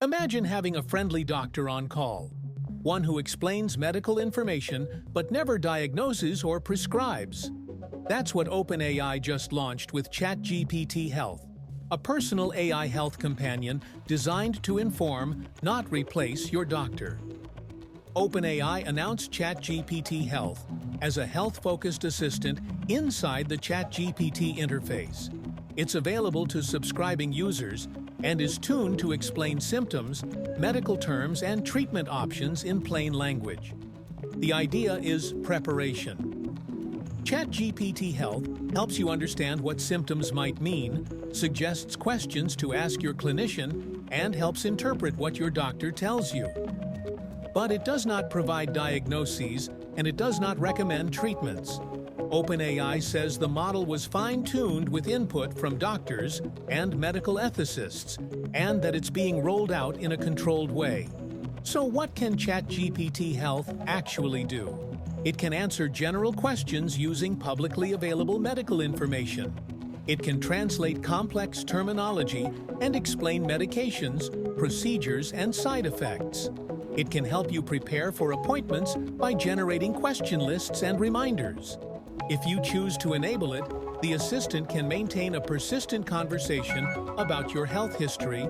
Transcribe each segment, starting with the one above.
Imagine having a friendly doctor on call, one who explains medical information but never diagnoses or prescribes. That's what OpenAI just launched with ChatGPT Health, a personal AI health companion designed to inform, not replace, your doctor. OpenAI announced ChatGPT Health as a health-focused assistant inside the ChatGPT interface. It's available to subscribing users and is tuned to explain symptoms, medical terms, and treatment options in plain language. The idea is preparation. ChatGPT Health helps you understand what symptoms might mean, suggests questions to ask your clinician, and helps interpret what your doctor tells you. But it does not provide diagnoses, and it does not recommend treatments. OpenAI says the model was fine-tuned with input from doctors and medical ethicists, and that it's being rolled out in a controlled way. So what can ChatGPT Health actually do? It can answer general questions using publicly available medical information. It can translate complex terminology and explain medications, procedures, and side effects. It can help you prepare for appointments by generating question lists and reminders. If you choose to enable it, the assistant can maintain a persistent conversation about your health history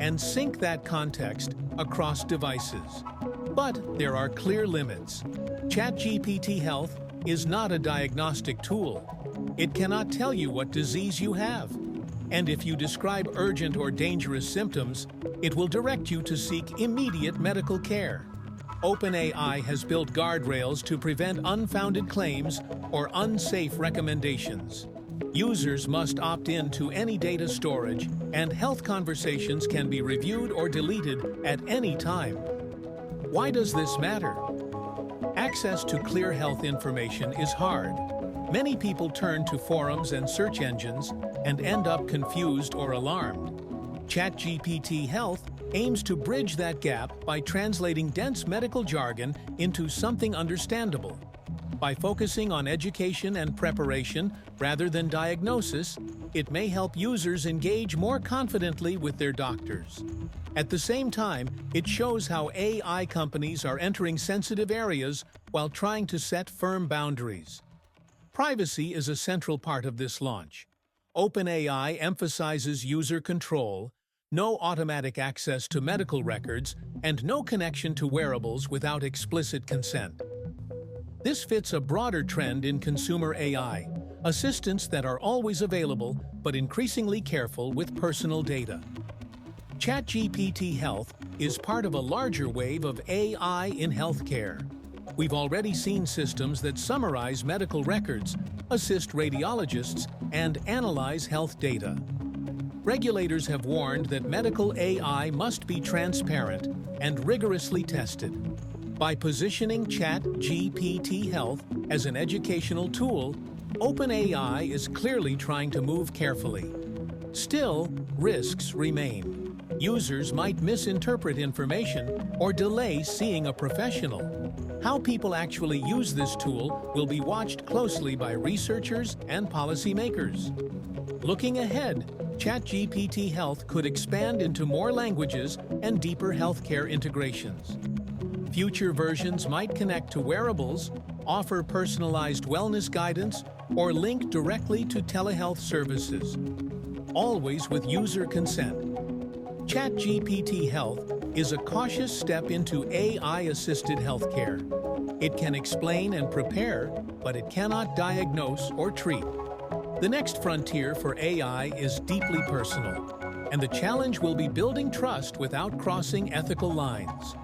and sync that context across devices. But there are clear limits. ChatGPT Health is not a diagnostic tool. It cannot tell you what disease you have. And if you describe urgent or dangerous symptoms, it will direct you to seek immediate medical care. OpenAI has built guardrails to prevent unfounded claims or unsafe recommendations. Users must opt in to any data storage, and health conversations can be reviewed or deleted at any time. Why does this matter? Access to clear health information is hard. Many people turn to forums and search engines and end up confused or alarmed. ChatGPT Health aims to bridge that gap by translating dense medical jargon into something understandable. By focusing on education and preparation rather than diagnosis, it may help users engage more confidently with their doctors. At the same time, it shows how AI companies are entering sensitive areas while trying to set firm boundaries. Privacy is a central part of this launch. OpenAI emphasizes user control, no automatic access to medical records, and no connection to wearables without explicit consent. This fits a broader trend in consumer AI, assistants that are always available but increasingly careful with personal data. ChatGPT Health is part of a larger wave of AI in healthcare. We've already seen systems that summarize medical records, assist radiologists, and analyze health data. Regulators have warned that medical AI must be transparent and rigorously tested. By positioning ChatGPT Health as an educational tool, OpenAI is clearly trying to move carefully. Still, risks remain. Users might misinterpret information or delay seeing a professional. How people actually use this tool will be watched closely by researchers and policymakers. Looking ahead, ChatGPT Health could expand into more languages and deeper healthcare integrations. Future versions might connect to wearables, offer personalized wellness guidance, or link directly to telehealth services, always with user consent. ChatGPT Health is a cautious step into AI-assisted healthcare. It can explain and prepare, but it cannot diagnose or treat. The next frontier for AI is deeply personal, and the challenge will be building trust without crossing ethical lines.